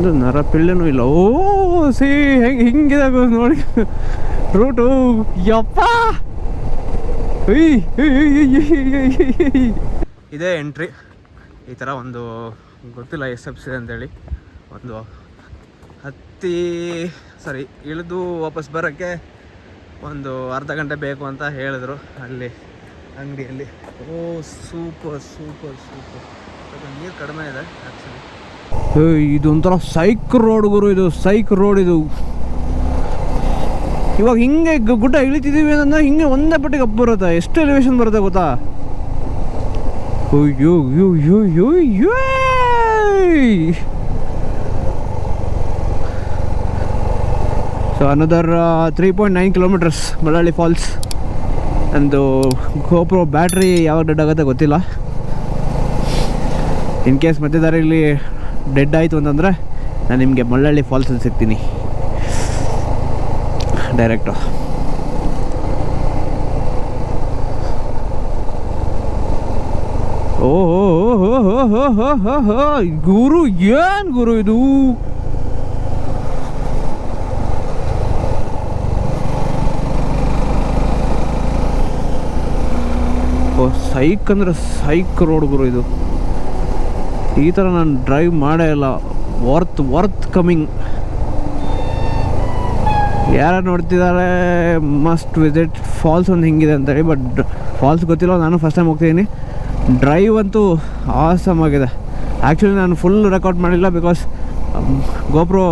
ಒಂದು ನರಪಿಳ್ಳೆನೂ ಇಲ್ಲ. O C ಹಿಂಗಿದೆ ನೋಡಿ ರೂಟು. ಯಪ್ಪ ಇದೇ ಎಂಟ್ರಿ. ಈ ಥರ ಒಂದು ಗೊತ್ತಿಲ್ಲ SFC ಅಂತೇಳಿ ಒಂದು ಇಳಿದು ವಾಪಸ್ ಬರೋಕ್ಕೆ ಒಂದು ಅರ್ಧ ಗಂಟೆ ಬೇಕು ಅಂತ ಹೇಳಿದ್ರು ಅಲ್ಲಿ ಅಂಗಡಿಯಲ್ಲಿ. ಓ ಸೂಪರ್ ಸೂಪರ್ ಸೂಪರ್. ನೀರು ಕಡಿಮೆ ಇದೆ ಆ್ಯಕ್ಚುಲಿ. ಇದೊಂಥರ ಸೈಕ್ ರೋಡ್ ಗುರು, ಇದು ಸೈಕ್ ರೋಡ್ ಇದು. ಇವಾಗ ಹಿಂಗೆ ಗುಡ್ಡ ಇಳಿತಿದ್ದೀವಿ ಅಂದ್ರೆ ಹಿಂಗೆ ಒಂದೇ ಪಟ್ಟಿಗೆ ಅಪ್ ಬರುತ್ತೆ. ಎಷ್ಟು ಎಲಿವೇಶನ್ ಬರುತ್ತೆ ಗೊತ್ತಾ? ಅಯ್ಯೋ ಯೋ ಯೋ ಯೋ ಯೋ. So another 3.9 kilometres Malavalli falls. ನಂದು GoPro ಬ್ಯಾಟ್ರಿ ಯಾವಾಗ ಡೆಡ್ ಆಗುತ್ತೆ ಗೊತ್ತಿಲ್ಲ. ಇನ್ ಕೇಸ್ ಮಧ್ಯದಾರಿಯಲ್ಲಿ ಡೆಡ್ ಆಯಿತು ಅಂತಂದರೆ ನಾನು ನಿಮಗೆ ಮಳವಳ್ಳಿ ಫಾಲ್ಸಲ್ಲಿ ಸಿಗ್ತೀನಿ ಡೈರೆಕ್ಟು. ಓಹೋ ಗುರು, ಏನು ಗುರು ಇದು? ಸೈಕ್ ಅಂದರೆ ಸೈಕ್ ರೋಡ್ ಗುರು ಇದು. ಈ ಥರ ನಾನು ಡ್ರೈವ್ ಮಾಡೇ ಇಲ್ಲ. Worth coming. ಯಾರು ನೋಡ್ತಿದ್ದಾರೆ ಮಸ್ಟ್ ವಿಸಿಟ್ ಫಾಲ್ಸ್ ಒಂದು ಹಿಂಗಿದೆ ಅಂತೇಳಿ. ಬಟ್ ಫಾಲ್ಸ್ ಗೊತ್ತಿಲ್ಲ, ನಾನು ಫಸ್ಟ್ ಟೈಮ್ ಹೋಗ್ತಿದ್ದೀನಿ. ಡ್ರೈವ್ ಅಂತೂ ಆಸಮ್ ಆಗಿದೆ. ಆ್ಯಕ್ಚುಲಿ ನಾನು ಫುಲ್ ರೆಕಾರ್ಡ್ ಮಾಡಿಲ್ಲ, ಬಿಕಾಸ್ GoPro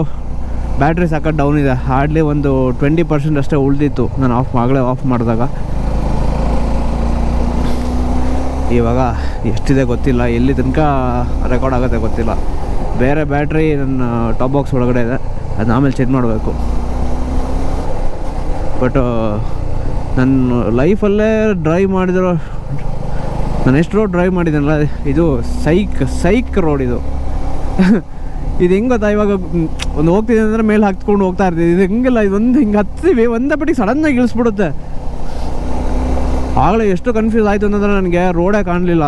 ಬ್ಯಾಟ್ರಿ ಸಾಕಷ್ಟು ಡೌನ್ ಇದೆ. ಹಾರ್ಡ್ಲಿ ಒಂದು 20% ಅಷ್ಟೇ ಉಳಿದಿತ್ತು ನಾನು ಆಗಲೇ ಆಫ್ ಮಾಡಿದಾಗ. ಇವಾಗ ಎಷ್ಟಿದೆ ಗೊತ್ತಿಲ್ಲ, ಎಲ್ಲಿ ತನಕ ರೆಕಾರ್ಡ್ ಆಗುತ್ತೆ ಗೊತ್ತಿಲ್ಲ. ಬೇರೆ ಬ್ಯಾಟ್ರಿ ನನ್ನ ಟಾಪ್ ಬಾಕ್ಸ್ ಒಳಗಡೆ ಇದೆ, ಅದನ್ನ ಆಮೇಲೆ ಚೆಕ್ ಮಾಡಬೇಕು. ಬಟ್ ನನ್ನ ಲೈಫಲ್ಲೇ ಡ್ರೈವ್ ಮಾಡಿದಿರೋ, ನಾನು ಎಷ್ಟು ರೋಡ್ ಡ್ರೈವ್ ಮಾಡಿದ್ದೀನಲ್ಲ, ಇದು ಸೈಕ್ ರೋಡ್ ಇದು. ಇದು ಹೆಂಗೆ ಗೊತ್ತಾ, ಇವಾಗ ಒಂದು ಹೋಗ್ತಿದೆ ಅಂದರೆ ಮೇಲೆ ಹಾಕ್ಕೊಂಡು ಹೋಗ್ತಾ ಇರ್ತೀವಿ. ಇದು ಹೆಂಗಿಲ್ಲ, ಇದೊಂದು ಹಿಂಗೆ ಹತ್ತೀವಿ, ಒಂದೇ ಪಟ್ಟಿಗೆ ಸಡನ್ನಾಗಿ ಇಳಿಸ್ಬಿಡುತ್ತೆ. ಆಗಲೇ ಎಷ್ಟು ಕನ್ಫ್ಯೂಸ್ ಆಯಿತು ಅಂತಂದರೆ ನನಗೆ ರೋಡೇ ಕಾಣಲಿಲ್ಲ.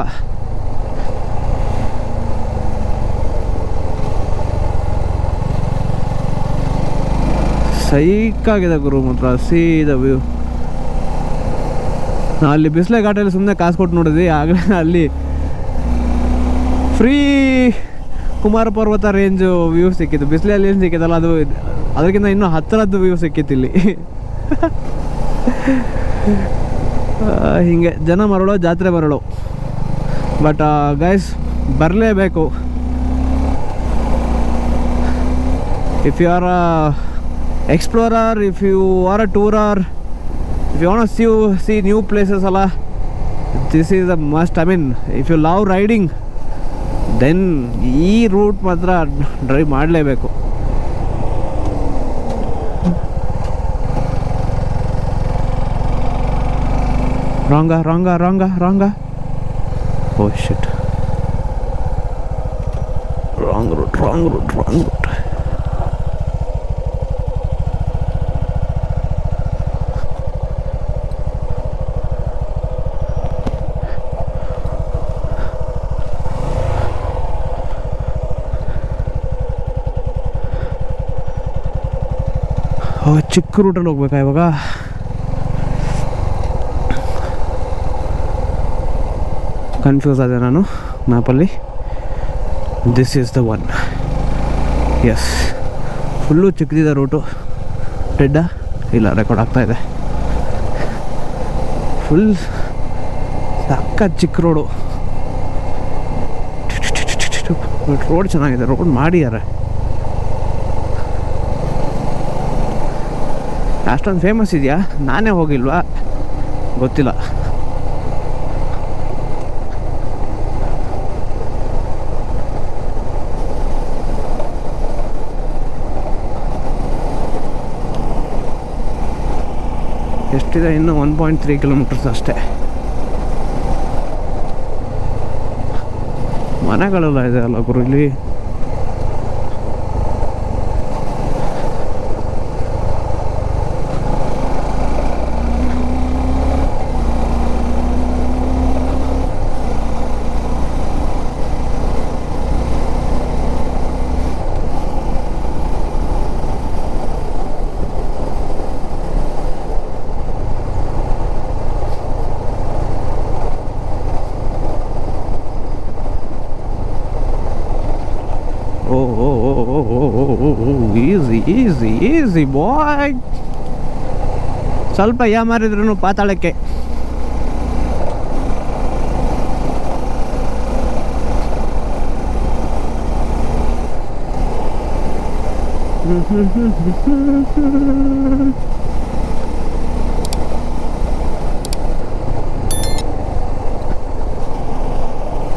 ಸೈಕಾಗಿದೆ ಗುರು ಮಾತ್ರ. ಸೀದ ವ್ಯೂ. ನಾನು ಅಲ್ಲಿ ಬಿಸ್ಲೆ ಘಾಟಲ್ಲಿ ಸುಮ್ಮನೆ ಕಾಸು ಕೊಟ್ಟು ನೋಡಿದ್ವಿ. ಆಗಲೇ ಅಲ್ಲಿ ಫ್ರೀ ಕುಮಾರ ಪರ್ವತ ರೇಂಜು ವ್ಯೂ ಸಿಕ್ಕಿತ್ತು. ಬಿಸ್ಲೆಯಲ್ಲಿ ಏನು ಸಿಕ್ಕಿತ್ತಲ್ಲ, ಅದು ಅದಕ್ಕಿಂತ ಇನ್ನೂ ಹತ್ತಿರದ್ದು ವ್ಯೂ ಸಿಕ್ಕಿತ್ತು ಇಲ್ಲಿ. ಹೀಗೆ ಜನ ಮರಳೋ ಜಾತ್ರೆ ಬರಳು. ಬಟ್ ಗೈಸ್ ಬರಲೇಬೇಕು. If you are explorer, if you are a tourer, if you want to see new places alla, this is a must. I mean, if you love riding, then ee route matra drive ಮಾಡಲೇಬೇಕು. wrong. Oh shit, wrong route. ಚಿಕ್ಕ ರೂಟಲ್ಲಿ ಹೋಗ್ಬೇಕಾ ಇವಾಗ? Confuse ಆದೆ ನಾನು ಮ್ಯಾಪಲ್ಲಿ. This is the one. Yes, full ಚಿಕ್ಕದಿದೆ route. ಡೆಡ್ಡಾ? ಇಲ್ಲ, ರೆಕಾರ್ಡ್ ಆಗ್ತಾಯಿದೆ. ಫುಲ್ ಸಕ್ಕ ಚಿಕ್ಕ ರೋಡು. ರೋಡ್ ಚೆನ್ನಾಗಿದೆ, ರೋಡ್ ಮಾಡಿದ್ದಾರೆ. ಅಷ್ಟೊಂದು ಫೇಮಸ್ ಇದೆಯಾ? ನಾನೇ ಹೋಗಿಲ್ವಾ ಗೊತ್ತಿಲ್ಲ. ಎಷ್ಟಿದೆ? ಇನ್ನು 1.3 ಕಿಲೋಮೀಟರ್ಸ್ ಅಷ್ಟೇ. ಮನೆಗಳೆಲ್ಲ ಇದೆ ಅಲ್ಲ ಗುರು ಇಲ್ಲಿ. ಈಸಿ ಈಸಿ ಈಸಿ ಬಾಯ್. ಸ್ವಲ್ಪ ಮಾರಿದ್ರು ಪಾತಾಳಕ್ಕೆ.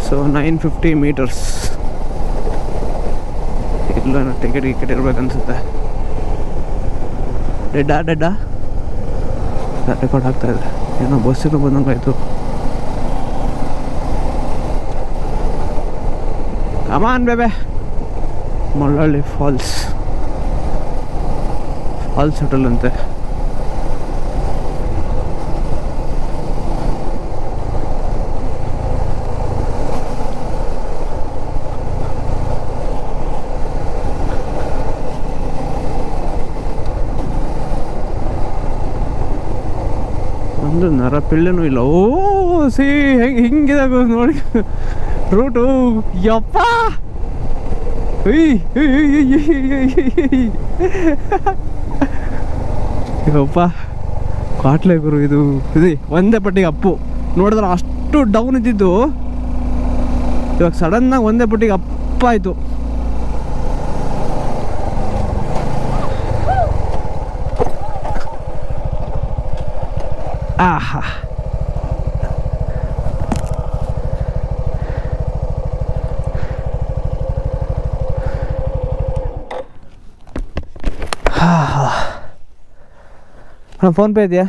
So 950 meters. ಇಲ್ಲ ಟಿಕೆಟ್ ಇರ್ಬೇಕನ್ಸುತ್ತೆ. ಡೆಡ್ಡಾ ರೆಕಾರ್ಡ್ ಆಗ್ತಾ ಇದೆ. ಏನೋ ಬಸ್ಸಿಗೆ ಬಂದಂಗಾಯ್ತು. ಕಮಾನ್ ಬೇಬೆ. ಮಳ್ಳಳ್ಳಿ ಫಾಲ್ಸ್ ಹೋಟೆಲ್ ಅಂತೆ. ಒಂದು ನರ ಪಿಳ್ಳೆನೂ ಇಲ್ಲ. ಸಿ ಹಿಂಗಿದೆ ನೋಡಿ ರೂಟು. ಯಪ್ಪ ಯಪ್ಪ ಕಾಟ್ಲೆ ಗುರು. ಇದು ಒಂದೇ ಪಟ್ಟಿಗೆ ಅಪ್ಪು ನೋಡಿದ್ರೆ ಅಷ್ಟು ಡೌನ್ ಇದ್ದಿದ್ದು ಇವಾಗ ಸಡನ್ನಾಗಿ ಒಂದೇ ಪಟ್ಟಿಗೆ ಅಪ್ಪ ಆಯಿತು. ಆಹಾ ಫೋನ್ ಪೇ ಇದೆಯಾ?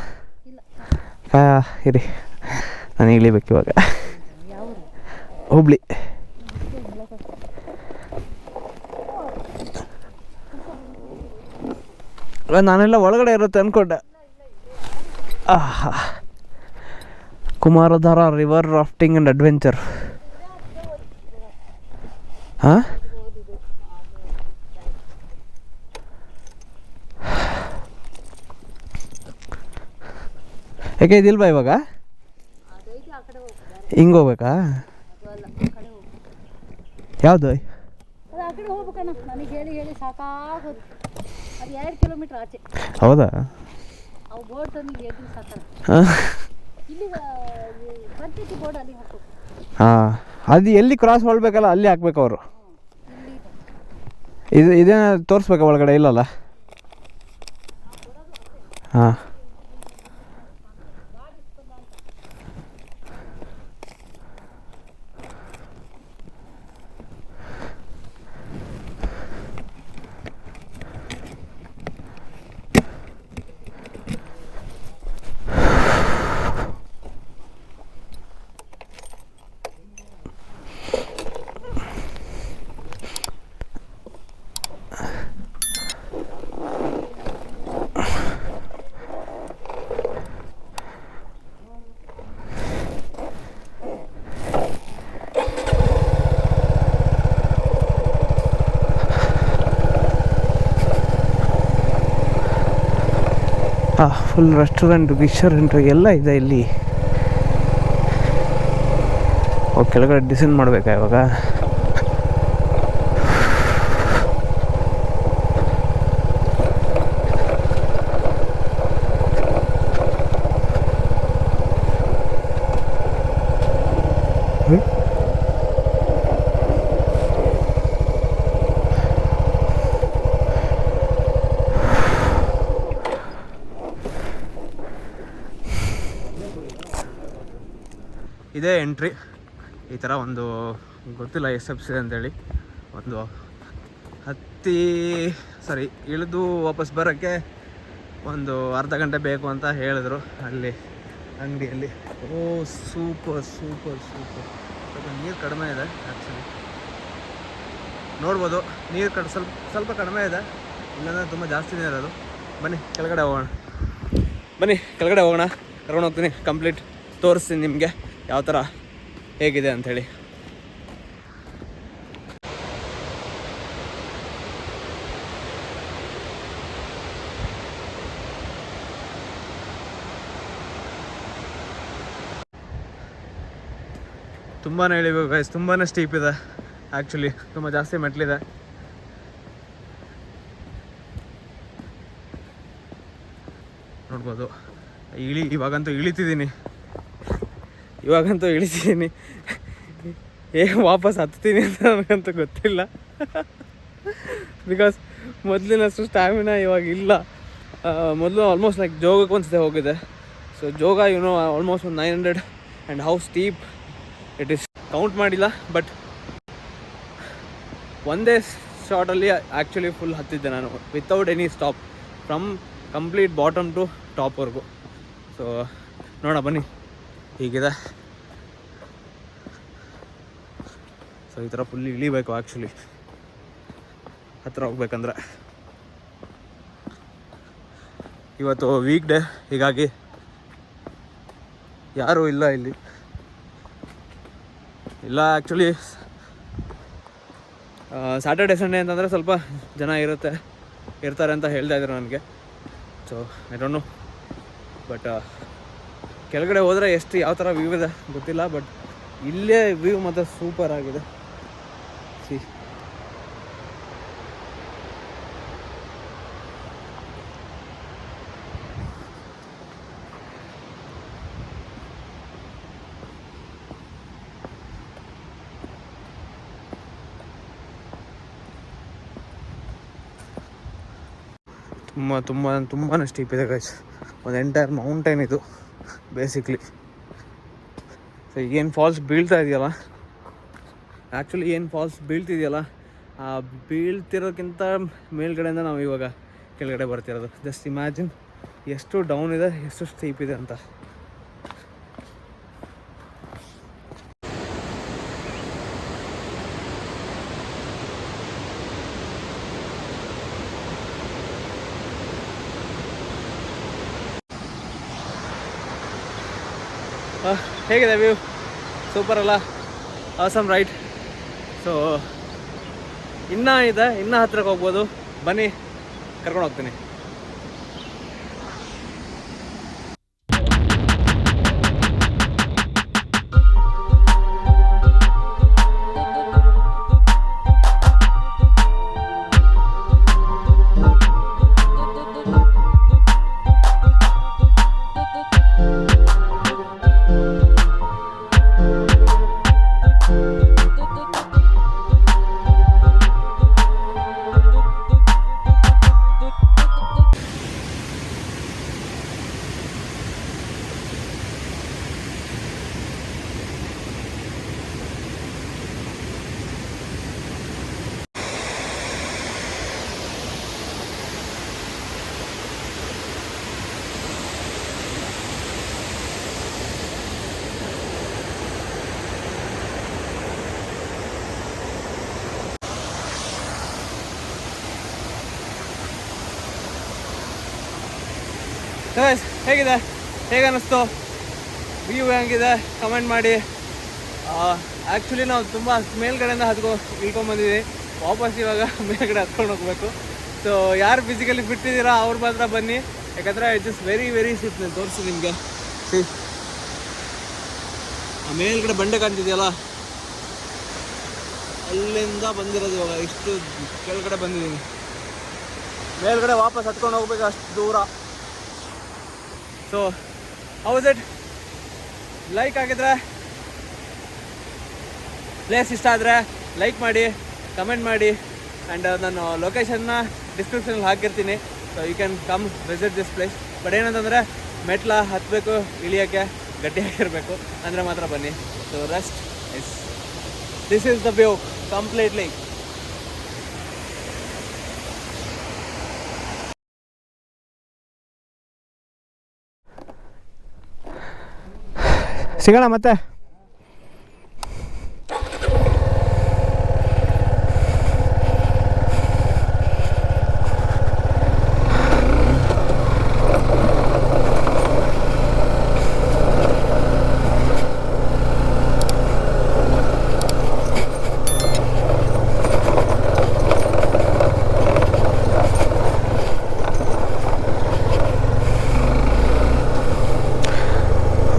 ಇರಿ ನಾನು ಇಳಿಬೇಕು ಇವಾಗ. ಹುಬ್ಳಿ. ನಾನೆಲ್ಲ ಒಳಗಡೆ ಇರುತ್ತೆ ಅಂದ್ಕೊಂಡೆ. Kumaradhara river rafting and adventure. ಹಾಂ ಯಾಕೆ ಇದಿಲ್ವಾ ಇವಾಗ? ಹಿಂಗೆ ಹೋಗ್ಬೇಕಾ? ಯಾವುದು? ಹೌದಾ? ಹಾಂ ಅದು ಎಲ್ಲಿ ಕ್ರಾಸ್ ಹೊಳ್ಬೇಕಲ್ಲ ಅಲ್ಲಿ ಹಾಕ್ಬೇಕು ಅವರು. ಇದೇನ ತೋರಿಸ್ಬೇಕಾ ಒಳಗಡೆ? ಇಲ್ಲಲ್ಲ. ಹಾಂ ಫುಲ್ ರೆಸ್ಟೋರೆಂಟು ಗಿಶ್ಟೋರೆಂಟು ಎಲ್ಲ ಇದೆ ಇಲ್ಲಿ. ಕೆಳಗಡೆ ಡಿಸೈನ್ ಮಾಡಬೇಕಾ ಇವಾಗ? ಇದೇ ಎಂಟ್ರಿ. ಈ ಥರ ಒಂದು ಗೊತ್ತಿಲ್ಲ SFC ಅಂತೇಳಿ ಒಂದು ಇಳಿದು ವಾಪಸ್ ಬರೋಕ್ಕೆ ಒಂದು ಅರ್ಧ ಗಂಟೆ ಬೇಕು ಅಂತ ಹೇಳಿದ್ರು ಅಲ್ಲಿ ಅಂಗಡಿಯಲ್ಲಿ. Super super super. ನೀರು ಕಡಿಮೆ ಇದೆ ಆ್ಯಕ್ಚುಲಿ, ನೋಡ್ಬೋದು. ನೀರು ಸ್ವಲ್ಪ ಕಡಿಮೆ ಇದೆ, ಇಲ್ಲಾಂದರೆ ತುಂಬ ಜಾಸ್ತಿನೇ ಇರೋದು. ಬನ್ನಿ ಕೆಳಗಡೆ ಹೋಗೋಣ. ಕರ್ಕೊಂಡು ಹೋಗ್ತೀನಿ, ಕಂಪ್ಲೀಟ್ ತೋರಿಸ್ತೀನಿ ನಿಮಗೆ ಯಾವ ಥರ ಹೇಗಿದೆ ಅಂಥೇಳಿ. ತುಂಬಾ ಇಳಿಬೇಕು ಗೈಸ್, ತುಂಬಾ ಸ್ಟೀಪ್ ಇದೆ ಆ್ಯಕ್ಚುಲಿ, ತುಂಬ ಜಾಸ್ತಿ ಮೆಟ್ಲಿದೆ. ನೋಡ್ಬೋದು. ಇವಾಗಂತೂ ಇಳಿತಿದ್ದೀನಿ ಹೇಗೆ ವಾಪಸ್ ಹತ್ತೀನಿ ಅಂತ ನನಗಂತೂ ಗೊತ್ತಿಲ್ಲ. ಬಿಕಾಸ್ ಮೊದಲಿನಷ್ಟು ಸ್ಟ್ಯಾಮಿನಾ ಇವಾಗ ಇಲ್ಲ. ಮೊದಲು ಆಲ್ಮೋಸ್ಟ್ ಲೈಕ್ ಜೋಗಕ್ಕೆ ಒಂದ್ಸತಿ ಹೋಗಿದೆ. ಸೊ ಜೋಗ ಆಲ್ಮೋಸ್ಟ್ ಒಂದು 900 and how steep it is count ಮಾಡಿಲ್ಲ. ಬಟ್ ಒಂದೇ ಶಾರ್ಟಲ್ಲಿ ಆ್ಯಕ್ಚುಲಿ ಫುಲ್ ಹತ್ತಿದ್ದೆ ನಾನು without any stop from complete bottom to ಟಾಪ್ವರೆಗೂ. ಸೊ ನೋಡೋಣ ಬನ್ನಿ ಹೀಗಿದೆ. ಸೊ ಈ ಥರ ಫುಲ್ ಇಳಿಬೇಕು ಆ್ಯಕ್ಚುಲಿ ಹತ್ತಿರ ಹೋಗ್ಬೇಕಂದ್ರೆ. ಇವತ್ತು ವೀಕ್ ಡೇ, ಹೀಗಾಗಿ ಯಾರೂ ಇಲ್ಲ ಇಲ್ಲಿ. ಇಲ್ಲ ಆ್ಯಕ್ಚುಲಿ ಸ್ಯಾಟರ್ಡೆ ಸಂಡೇ ಅಂತಂದರೆ ಸ್ವಲ್ಪ ಜನ ಇರ್ತಾರೆ ಅಂತ ಹೇಳ್ತಾ ಇದ್ರು ನನಗೆ. So I don't no, but ಕೆಳಗಡೆ ಹೋದರೆ ಯಾವ ಥರ ವ್ಯೂ ಇದೆ ಗೊತ್ತಿಲ್ಲ. ಬಟ್ ಇಲ್ಲೇ ವ್ಯೂ ಮಾತ್ರ ಸೂಪರ್ ಆಗಿದೆ. ಸಿ ತುಂಬಾ ಸ್ಟೀಪ್ ಇದೆ ಗೈಸ್. ಒಂದು ಎಂಟೈರ್ ಮೌಂಟೇನ್ ಇದು ಬೇಸಿಕ್ಲಿ. ಸೊ ಏನು ಫಾಲ್ಸ್ ಬೀಳ್ತಿದೆಯಲ್ಲ, ಆ ಬೀಳ್ತಿರೋಕ್ಕಿಂತ ಮೇಲ್ಗಡೆಯಿಂದ ನಾವು ಇವಾಗ ಕೆಳಗಡೆ ಬರ್ತಿರೋದು. ಜಸ್ಟ್ ಇಮ್ಯಾಜಿನ್ ಎಷ್ಟು ಡೌನ್ ಇದೆ, ಎಷ್ಟು ಸ್ಟೀಪ್ ಇದೆ ಅಂತ. ಹೇಗಿದೆ ವ್ಯೂ? ಸೂಪರ್ ಅಲ್ಲ? Awesome right. ಸೊ ಇನ್ನೂ ಹತ್ರಕ್ಕೆ ಹೋಗ್ಬೋದು. ಬನ್ನಿ ಕರ್ಕೊಂಡು ಹೋಗ್ತೀನಿ. ಹೇಗಿದೆ? ಹೇಗೆ ಅನ್ನಿಸ್ತು? ವ್ಯೂ ಹೆಂಗಿದೆ ಕಮೆಂಟ್ ಮಾಡಿ. ಆ್ಯಕ್ಚುಲಿ ನಾವು ತುಂಬ ಮೇಲ್ಗಡೆಯಿಂದ ಇಳ್ಕೊಂಬಂದಿದ್ದೀವಿ. ವಾಪಸ್ ಇವಾಗ ಮೇಲ್ಗಡೆ ಹತ್ಕೊಂಡು ಹೋಗ್ಬೇಕು. ಸೊ ಯಾರು ಫಿಸಿಕಲಿ ಬಿಟ್ಟಿದ್ದೀರಾ ಅವ್ರು ಮಾತ್ರ ಬನ್ನಿ. ಯಾಕಂದರೆ it is very very cheap. ನಾನು ತೋರಿಸಿ ನಿಮಗೆ. ಆ ಮೇಲ್ಗಡೆ ಬಂಡೆ ಕಾಣ್ತಿದೆಯಲ್ಲ, ಅಲ್ಲಿಂದ ಬಂದಿರೋದು. ಇವಾಗ ಇಷ್ಟು ಕೆಳಗಡೆ ಬಂದಿದ್ದೀನಿ. ಮೇಲ್ಗಡೆ ವಾಪಸ್ ಹತ್ಕೊಂಡು ಹೋಗ್ಬೇಕು, ಅಷ್ಟು ದೂರ. So house it? ಲೈಕ್ ಆಗಿದ್ರೆ, ಪ್ಲೇಸ್ ಇಷ್ಟ ಆದರೆ ಲೈಕ್ ಮಾಡಿ, ಕಮೆಂಟ್ ಮಾಡಿ. ಆ್ಯಂಡ್ ನಾನು ಲೊಕೇಶನ್ನ ಡಿಸ್ಕ್ರಿಪ್ಷನಲ್ಲಿ ಹಾಕಿರ್ತೀನಿ. So you can come visit this place. But ಏನಂತಂದರೆ ಮೆಟ್ಲ ಹತ್ತಬೇಕು, ಇಳಿಯೋಕ್ಕೆ ಗಟ್ಟಿಯಾಗಿರಬೇಕು, ಅಂದರೆ ಮಾತ್ರ ಬನ್ನಿ. So rest this is the view completely. ಸಿಗೋಣ ಮತ್ತೆ.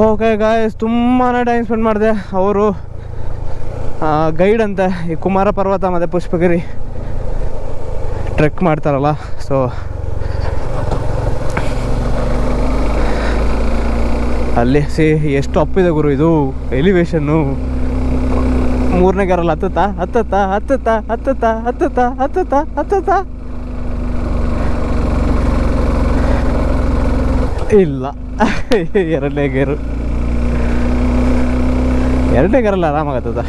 ಓಕೆ ಗಾಯ್ಸ್, ತುಂಬಾ ಟೈಮ್ ಸ್ಪೆಂಡ್ ಮಾಡಿದೆ. ಅವರು ಗೈಡ್ ಅಂತೆ ಈ ಕುಮಾರ ಪರ್ವತ ಮತ್ತು ಪುಷ್ಪಗಿರಿ ಟ್ರೆಕ್ ಮಾಡ್ತಾರಲ್ಲ. ಸೊ ಅಲ್ಲಿ ಎಷ್ಟು ಅಪ್ಪಿದೆ ಗುರು ಇದು ಎಲಿವೇಶನ್ನು. 3ನೇ ಗೇರಲ್ಲಿ ಹತ್ತುತ್ತಾ ಇಲ್ಲ 2ನೇ ಗೇರಲ್ಲಿ ಆರಾಮಾಗತ್ತದ.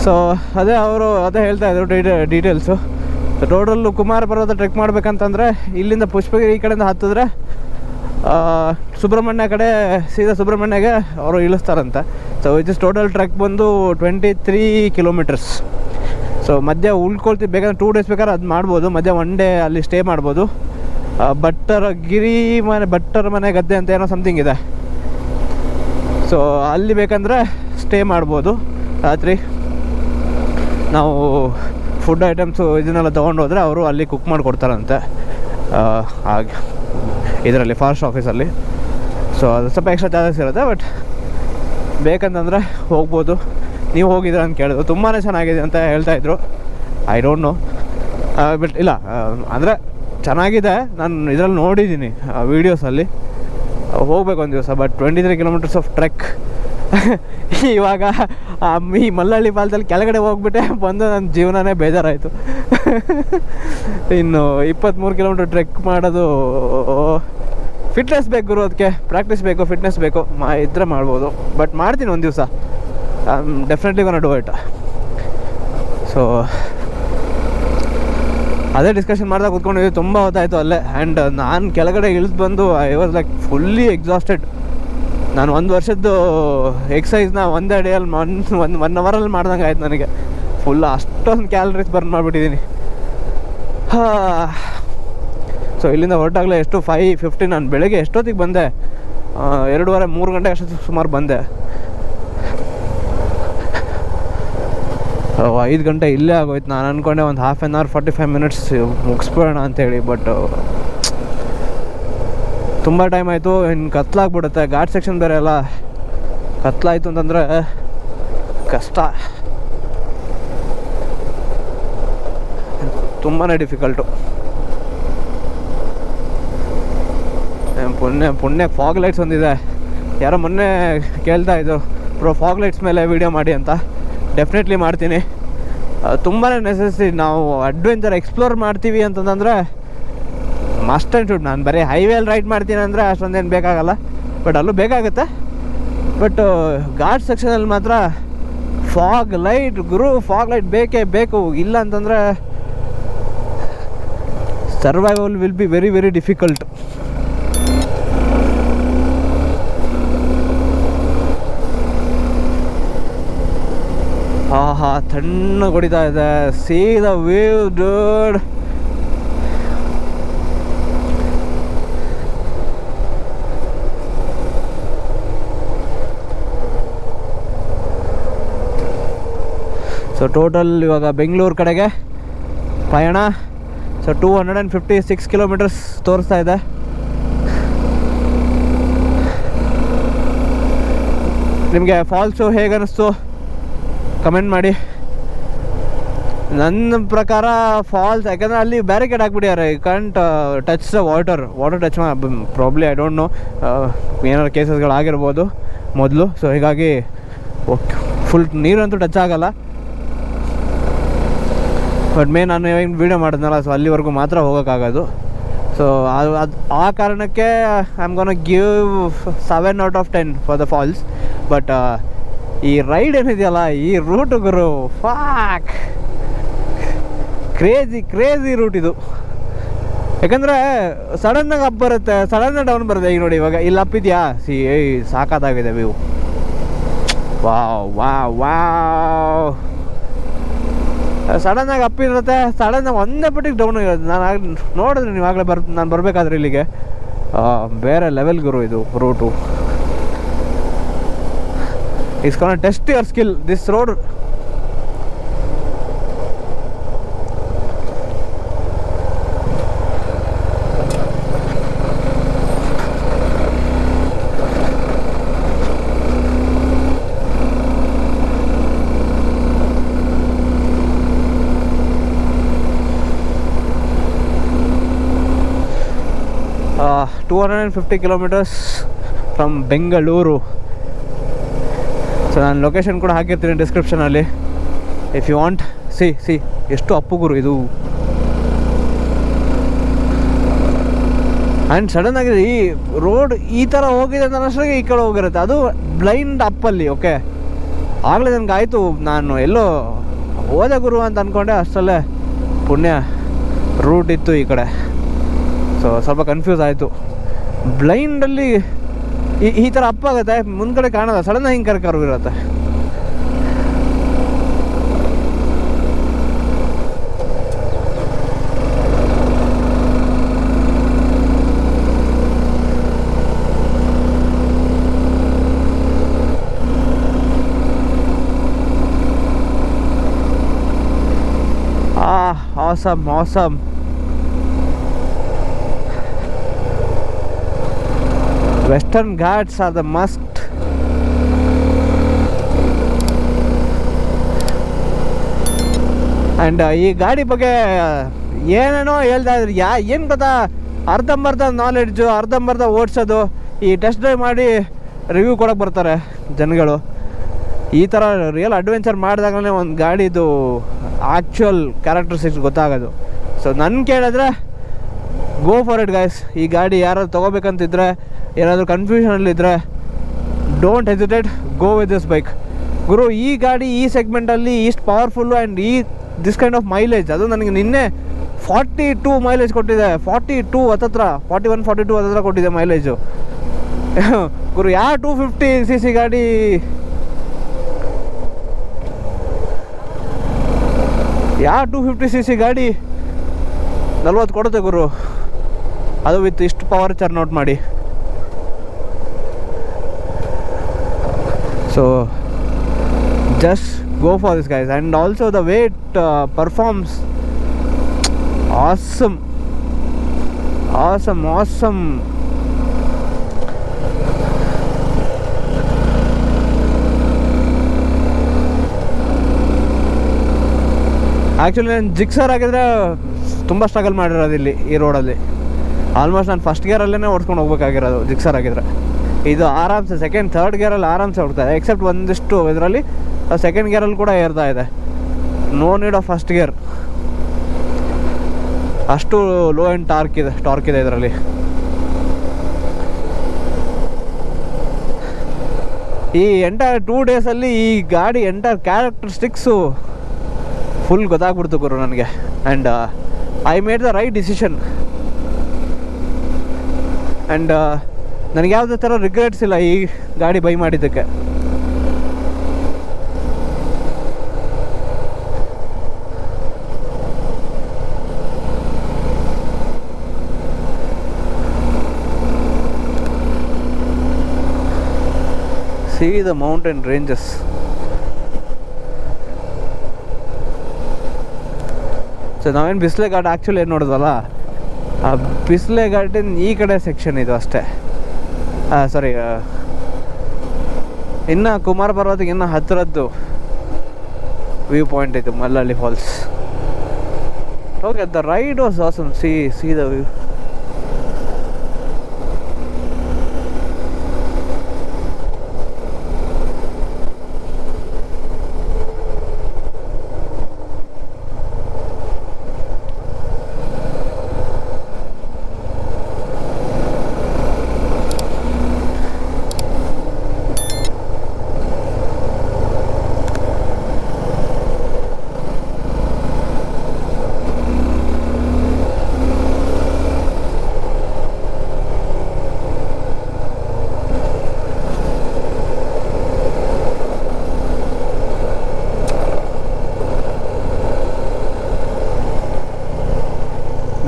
ಸೊ ಅದೇ ಹೇಳ್ತಾ ಇದ್ರು ಡೀಟೇಲ್ಸು. ಟೋಟಲ್ಲು ಕುಮಾರ ಪರ್ವತ ಟ್ರೆಕ್ ಮಾಡ್ಬೇಕಂತಂದರೆ ಇಲ್ಲಿಂದ ಪುಷ್ಪಗಿರಿ ಈ ಕಡೆಯಿಂದ ಹತ್ತಿದ್ರೆ ಸುಬ್ರಹ್ಮಣ್ಯ ಕಡೆ ಸೀದಾ ಸುಬ್ರಹ್ಮಣ್ಯಗೆ ಅವರು ಇಳಿಸ್ತಾರಂತೆ. ಸೊ ಇಸ್ ಟೋಟಲ್ ಟ್ರೆಕ್ ಬಂದು 23 ಕಿಲೋಮೀಟರ್ಸ್. ಸೊ ಮಧ್ಯ ಉಳ್ಕೊಳ್ತೀವಿ, ಬೇಕಾದ್ರೆ 2 ಡೇಸ್ ಬೇಕಾದ್ರೆ ಅದು ಮಾಡ್ಬೋದು. ಮಧ್ಯ 1 ಡೇ ಅಲ್ಲಿ ಸ್ಟೇ ಮಾಡ್ಬೋದು. ಭಟ್ಟರ ಮನೆ ಗದ್ದೆ ಅಂತ ಏನೋ ಸಮಥಿಂಗ್ ಇದೆ. ಸೊ ಅಲ್ಲಿ ಬೇಕಂದರೆ ಸ್ಟೇ ಮಾಡ್ಬೋದು ರಾತ್ರಿ. ನಾವು ಫುಡ್ ಐಟಮ್ಸು ಇದನ್ನೆಲ್ಲ ತೊಗೊಂಡೋದ್ರೆ ಅವರು ಅಲ್ಲಿ ಕುಕ್ ಮಾಡಿಕೊಡ್ತಾರಂತೆ ಹಾಗೆ ಇದರಲ್ಲಿ ಫಾರೆಸ್ಟ್ ಆಫೀಸಲ್ಲಿ. ಸೊ ಅದು ಸ್ವಲ್ಪ ಎಕ್ಸ್ಟ್ರಾ ಚಾರ್ಜಸ್ ಇರುತ್ತೆ, ಬಟ್ ಬೇಕಂತಂದರೆ ಹೋಗ್ಬೋದು. ನೀವು ಹೋಗಿದ್ದೀರ ಅಂತ ಕೇಳಿದ್ರು, ತುಂಬಾ ಚೆನ್ನಾಗಿದೆ ಅಂತ ಹೇಳ್ತಾಯಿದ್ರು. ಐ ಡೋಂಟ್ ನೋ, ಬಟ್ ಇಲ್ಲ ಅಂದರೆ ಚೆನ್ನಾಗಿದೆ. ನಾನು ಇದರಲ್ಲಿ ನೋಡಿದ್ದೀನಿ ವೀಡಿಯೋಸಲ್ಲಿ. ಹೋಗ್ಬೇಕು ಒಂದು ದಿವಸ. But 23 kilometres of trek. ಇವಾಗ ಈ ಮಲ್ಲಳ್ಳಿ ಪಾಲದಲ್ಲಿ ಕೆಳಗಡೆ ಹೋಗ್ಬಿಟ್ಟೆ ಬಂದು ನನ್ನ ಜೀವನನೇ ಬೇಜಾರಾಯಿತು. ಇನ್ನು 23 ಕಿಲೋಮೀಟರ್ ಟ್ರೆಕ್ ಮಾಡೋದು ಫಿಟ್ನೆಸ್ ಬೇಕು ಗುರು, ಅದಕ್ಕೆ ಪ್ರಾಕ್ಟೀಸ್ ಬೇಕು, ಫಿಟ್ನೆಸ್ ಬೇಕು. ಇದ್ರೆ ಮಾಡ್ಬೋದು, ಬಟ್ ಮಾಡ್ತೀನಿ ಒಂದು ದಿವಸ. Definitely gonna do it. So ಅದೇ ಡಿಸ್ಕಷನ್ ಮಾಡ್ದಾಗ ಕೂತ್ಕೊಂಡಿದ್ವಿ, ತುಂಬ ಹೊತ್ತಾಯಿತು ಅಲ್ಲೇ. ಆ್ಯಂಡ್ ನಾನು ಕೆಳಗಡೆ ಇಳಿದು ಬಂದು I was like fully exhausted. ನಾನು 1 ವರ್ಷದ್ದು ಎಕ್ಸಸೈಸ್ನ ಒಂದೇ ಡೇಯಲ್ಲಿ ಒನ್ ಅವರಲ್ಲಿ ಮಾಡ್ದಂಗೆ ಆಯ್ತು ನನಗೆ. ಫುಲ್ ಅಷ್ಟೊಂದು ಕ್ಯಾಲರೀಸ್ ಬರ್ನ್ ಮಾಡಿಬಿಟ್ಟಿದ್ದೀನಿ. ಸೊ ಇಲ್ಲಿಂದ ಹೊರಟಾಗಲೇ ಎಷ್ಟು 5:50. ನಾನು ಬೆಳಗ್ಗೆ ಎಷ್ಟೊತ್ತಿಗೆ ಬಂದೆ, 2:30-3 ಗಂಟೆ ಅಷ್ಟೊತ್ತಿಗೆ ಸುಮಾರು ಬಂದೆ. 5 ಗಂಟೆ ಇಲ್ಲೇ ಆಗೋಯ್ತು. ನಾನು ಅಂದ್ಕೊಂಡೆ ಒಂದು 1/2 hour 45 minutes ಮುಗಿಸ್ಬಿಡೋಣ ಅಂಥೇಳಿ. ಬಟ್ ತುಂಬ ಟೈಮ್ ಆಯಿತು. ಇನ್ನು ಕತ್ಲಾಗ್ಬಿಡುತ್ತೆ, ಘಾಟ್ ಸೆಕ್ಷನ್ ಬೇರೆ ಎಲ್ಲ. ಕತ್ಲಾಯಿತು ಅಂತಂದರೆ ಕಷ್ಟ, ತುಂಬಾ ಡಿಫಿಕಲ್ಟು. ಪುಣ್ಯ ಫಾಗ್ ಲೈಟ್ಸ್ ಒಂದಿದೆ. ಯಾರೋ ಮೊನ್ನೆ ಕೇಳ್ತಾ ಇದ್ರು ಬ್ರೋ ಫಾಗ್ ಲೈಟ್ಸ್ ಮೇಲೆ ವೀಡಿಯೋ ಮಾಡಿ ಅಂತ. ಡೆಫಿನೆಟ್ಲಿ ಮಾಡ್ತೀನಿ. ತುಂಬಾ ನೆಸೆಸರಿ. ನಾವು ಅಡ್ವೆಂಚರ್ ಎಕ್ಸ್ಪ್ಲೋರ್ ಮಾಡ್ತೀವಿ ಅಂತಂದರೆ ಮಸ್ಟ್ ಆ್ಯಂಡ್ ಶುಡ್. ನಾನು ಬರೀ ಹೈವೇಲಿ ರೈಡ್ ಮಾಡ್ತೀನಿ ಅಂದರೆ ಅಷ್ಟೊಂದೇನು ಬೇಕಾಗಲ್ಲ, ಬಟ್ ಅಲ್ಲೂ ಬೇಕಾಗುತ್ತೆ. ಬಟ್ ಘಾಟ್ ಸೆಕ್ಷನಲ್ಲಿ ಮಾತ್ರ ಫಾಗ್ ಲೈಟ್ ಗುರು, ಫಾಗ್ ಲೈಟ್ ಬೇಕೇ ಬೇಕು. ಇಲ್ಲ ಅಂತಂದರೆ survival will be very very difficult. ತಣ್ಣಗೆ ಹೊಡಿತಾ ಇದೆ. See the view dude. So total ಇವಾಗ ಬೆಂಗಳೂರು ಕಡೆಗೆ ಪಯಣ. ಸೊ 256 ಕಿಲೋಮೀಟರ್ಸ್ ತೋರಿಸ್ತಾ ಇದೆ. ನಿಮಗೆ ಫಾಲ್ಸು ಹೇಗೆ ಅನ್ನಿಸ್ತು ಕಮೆಂಟ್ ಮಾಡಿ. ನನ್ನ ಪ್ರಕಾರ ಫಾಲ್ಸ್, ಯಾಕಂದರೆ ಅಲ್ಲಿ ಬ್ಯಾರಿಕೇಡ್ ಹಾಕ್ಬಿಟ್ಟಿದ್ದಾರೆ. You can't touch the water touch probably I don't know, ಏನಾರು ಕೇಸಸ್ಗಳಾಗಿರ್ಬೋದು ಮೊದಲು. ಸೊ ಹೀಗಾಗಿ ಫುಲ್ ನೀರಂತೂ ಟಚ್ ಆಗಲ್ಲ. ಬಟ್ ನಾನು ಇವಾಗ ವೀಡಿಯೋ ಮಾಡಿದ್ನಲ್ಲ, ಸೊ ಅಲ್ಲಿವರೆಗೂ ಮಾತ್ರ ಹೋಗೋಕ್ಕಾಗೋದು. ಸೊ ಆ ಕಾರಣಕ್ಕೆ I am gonna give 7 out of 10 for the falls. But ಈ ರೈಡ್ ಏನಿದೆಯಲ್ಲ, ಈ ರೂಟು ಗುರು ಫಾಕ್ ಕ್ರೇಜಿ ರೂಟ್ ಇದು. ಯಾಕಂದರೆ ಸಡನ್ನಾಗಿ ಅಪ್ ಬರುತ್ತೆ, ಸಡನ್ನಾಗಿ ಡೌನ್ ಬರುತ್ತೆ. ಈಗ ನೋಡಿ ಇವಾಗ ಇಲ್ಲಿ ಅಪ್ ಇದೆಯಾ, ಸಾಕಾಗಿದೆ ವ್ಯೂ. ವಾವ್ ಸಡನ್ನಾಗಿ ಅಪ್ ಇರುತ್ತೆ, ಸಡನ್ನಾಗಿ ಒಂದೇ ಪಟ್ಟಿಗೆ ಡೌನ್ ಇರುತ್ತೆ. ನಾನು ನೋಡಿದ್ರೆ ನೀವಾಗಲೇ ನಾನು ಬರಬೇಕಾದ್ರೆ ಇಲ್ಲಿಗೆ ಬೇರೆ ಲೆವೆಲ್ ಗುರು ಇದು route. It's gonna test your skill, this road. Uh, 250 kilometers from Bengaluru. So ನಾನು ಲೊಕೇಶನ್ ಕೂಡ ಹಾಕಿರ್ತೀನಿ ಡಿಸ್ಕ್ರಿಪ್ಷನಲ್ಲಿ, ಇಫ್ ಯು ವಾಂಟ್. ಸಿ ಎಷ್ಟು ಅಪ್ಪು ಗುರು ಇದು. ಆ್ಯಂಡ್ ಸಡನ್ ಆಗಿದೆ ಈ ರೋಡ್ ಈ ಥರ ಹೋಗಿದೆ ಅಂತ ಅಷ್ಟೇ ಈ ಕಡೆ ಹೋಗಿರುತ್ತೆ, ಅದು ಬ್ಲೈಂಡ್ ಅಪ್ಪಲ್ಲಿ. ಓಕೆ, ಆಗಲೇ ನನಗೆ ಆಯಿತು, ನಾನು ಎಲ್ಲೋ ಹೋದೆ ಗುರು ಅಂತ ಅಂದ್ಕೊಂಡೆ, ಅಷ್ಟರಲ್ಲೇ ಪುಣ್ಯ ರೂಟ್ ಇತ್ತು ಈ ಕಡೆ. ಸೊ ಸ್ವಲ್ಪ ಕನ್ಫ್ಯೂಸ್ ಆಯಿತು. ಬ್ಲೈಂಡಲ್ಲಿ ಈ ಥರ ಅಪ್ ಆಗುತ್ತೆ, ಮುಂದ್ಗಡೆ ಕಾಣೋದ, ಸಡನ್ನಾಗಿ ಹಿಂಗೆ ಕರ್ಕರ್ವ್ ಇರುತ್ತೆ. Awesome. Western Ghats are the must. And ಈ ಗಾಡಿ ಬಗ್ಗೆ ಏನೇನೋ ಹೇಳ್ತಾ ಇದ್ರು. ಏನು ಗೊತ್ತಾ, ಅರ್ಧಂಬರ್ಧ ನಾಲೆಡ್ಜು, ಅರ್ಧಂಬರ್ಧ ಓಡಿಸೋದು, ಈ ಟೆಸ್ಟ್ ಡ್ರೈವ್ ಮಾಡಿ ರಿವ್ಯೂ ಕೊಡೋಕೆ ಬರ್ತಾರೆ ಜನಗಳು. ಈ ಥರ ರಿಯಲ್ ಅಡ್ವೆಂಚರ್ ಮಾಡಿದಾಗಲೇ ಒಂದು ಗಾಡಿದು ಆ್ಯಕ್ಚುಯಲ್ ಕ್ಯಾರೆಕ್ಟರಿಸ್ಟಿಕ್ಸ್ ಗೊತ್ತಾಗೋದು. ಸೊ ನನ್ನ ಕೇಳಿದ್ರೆ ಗೋ ಫಾರ್ ಇಟ್ ಗೈಸ್. ಈ ಗಾಡಿ ಯಾರಾದ್ರು ತೊಗೋಬೇಕಂತಿದ್ರೆ, ಏನಾದರೂ ಕನ್ಫ್ಯೂಷನಲ್ಲಿದ್ದರೆ, don't hesitate, go with this bike ಗುರು. ಈ ಗಾಡಿ ಈ ಸೆಗ್ಮೆಂಟಲ್ಲಿ ಇಷ್ಟು powerful and this kind of mileage, ಅದು ನನಗೆ ನಿನ್ನೆ 42 ಮೈಲೇಜ್ ಕೊಟ್ಟಿದೆ. 42 ಹತ್ತತ್ರ 41-42 ಹತ್ತತ್ರ ಕೊಟ್ಟಿದೆ ಮೈಲೇಜು ಗುರು. ಯಾವ 250cc ಗಾಡಿ ಯಾವ 250cc ಗಾಡಿ 40 ಕೊಡುತ್ತೆ ಗುರು, ಅದು ವಿತ್ ಇಷ್ಟು ಪವರ್ ಚರ್ನ್ ಔಟ್ ಮಾಡಿ. So just go for this guys. And also the way it performs, awesome. Actually ನಾನು ಜಿಕ್ಸರ್ ಆಗಿದ್ರೆ ತುಂಬ ಸ್ಟ್ರಗಲ್ ಮಾಡಿರೋದು ಇಲ್ಲಿ ಈ ರೋಡಲ್ಲಿ. ಆಲ್ಮೋಸ್ಟ್ ನಾನು ಫಸ್ಟ್ ಗೇರಲ್ಲೇ ಓಡಿಸ್ಕೊಂಡು ಹೋಗ್ಬೇಕಾಗಿರೋದು ಜಿಕ್ಸರ್ ಆಗಿದ್ರೆ. ಇದು ಆರಾಮ್ಸೆ ಸೆಕೆಂಡ್ ಥರ್ಡ್ ಗೇರಲ್ಲಿ ಆರಾಮ್ಸೆ ಹೋಗ್ತಾ ಇದೆ, ಎಕ್ಸೆಪ್ಟ್ ಒಂದಿಷ್ಟು ಇದರಲ್ಲಿ ಸೆಕೆಂಡ್ ಗೇರಲ್ಲಿ ಕೂಡ ಏರ್ತಾ ಇದೆ. No need of first gear, ಅಷ್ಟು ಲೋ ಆ್ಯಂಡ್ ಟಾರ್ಕ್ ಇದೆ ಇದರಲ್ಲಿ. ಈ ಎಂಟೈರ್ 2 ಡೇಸಲ್ಲಿ ಈ ಗಾಡಿ ಎಂಟೈರ್ ಕ್ಯಾರೆಕ್ಟರಿಸ್ಟಿಕ್ಸು ಫುಲ್ ಗೊತ್ತಾಗ್ಬಿಡ್ತು ಗುರು ನನಗೆ. And I made the right decision. And ನನಗೆ ಯಾವುದೇ ಥರ ರಿಗ್ರೆಟ್ಸ್ ಇಲ್ಲ ಈ ಗಾಡಿ ಬೈ ಮಾಡಿದ್ದಕ್ಕೆ. See the mountain ranges. So ನಾವೇನು ಬಿಸಿಲೆ ಘಾಟ್ ಆ್ಯಕ್ಚುಲಿ ಏನು ನೋಡಿದ್ವಲ್ಲ, ಆ ಬಿಸಿಲೆ ಘಾಟಿನ ಈ ಕಡೆ ಸೆಕ್ಷನ್ ಇದು ಅಷ್ಟೇ. ಸಾರಿ, ಇನ್ನು ಕುಮಾರ ಪರ್ವತಕ್ಕೆ ಇನ್ನು ಹತ್ತಿರದ್ದು ವ್ಯೂ ಪಾಯಿಂಟ್ ಇದು Mallalli falls. Okay, the ride was awesome. See the view.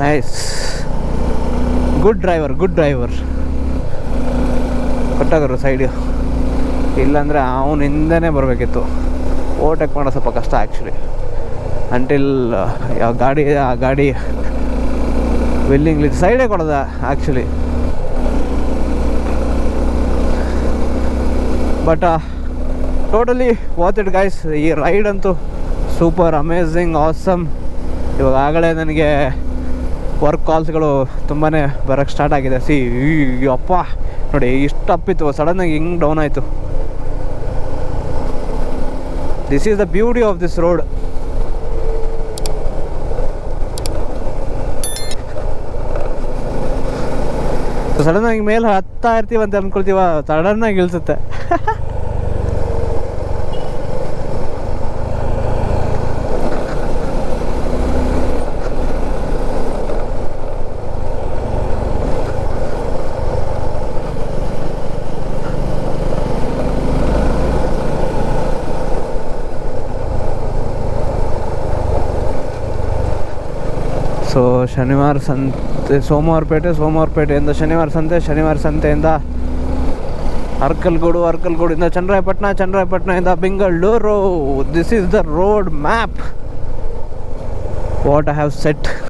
Nice, good driver ಕೊಟ್ಟಾಗರು ಸೈಡು. ಇಲ್ಲಾಂದರೆ ಅವನು ಹಿಂದೆನೇ ಬರಬೇಕಿತ್ತು. ಓವರ್ಟೇಕ್ ಮಾಡೋ ಸ್ವಲ್ಪ ಕಷ್ಟ ಆ್ಯಕ್ಚುಲಿ, ಅಂಟಿಲ್ ಆ ಗಾಡಿ ವಿಲ್ಲಿಂಗ್ಲಿ ಸೈಡೇ ಕೊಡೋದ actually. But totally worth it guys. ಈ ರೈಡ್ ಅಂತೂ ಸೂಪರ್ ಅಮೇಝಿಂಗ್ ಆಸಮ್. ಇವಾಗ ಆಗಲೇ ನನಗೆ ವರ್ಕ್ ಕಾಲ್ಸ್ಗಳು ತುಂಬಾ ಬರೋಕ್ಕೆ ಸ್ಟಾರ್ಟ್ ಆಗಿದೆ. ಅಪ್ಪ ನೋಡಿ ಇಷ್ಟು ಅಪ್ಪಿತ್ತು, ಸಡನ್ನಾಗಿ ಹಿಂಗೆ ಡೌನ್ ಆಯಿತು. This is the beauty of this road. ಸಡನ್ನಾಗಿ ಮೇಲೆ ಹತ್ತಾ ಇರ್ತೀವಿ ಅಂತ ಅಂದ್ಕೊಳ್ತೀವ, ಸಡನ್ನಾಗಿ ಇಳಿಸುತ್ತೆ. ಸೊ ಶನಿವಾರ ಸಂತೆ, ಸೋಮವಾರಪೇಟೆಯಿಂದ ಶನಿವಾರ ಸಂತೆಯಿಂದ ಅರ್ಕಲ್ಗೂಡಿಂದ ಚನ್ನರಾಯಪಟ್ಟಣದಿಂದ Bengaluru. This is the road map what I have set.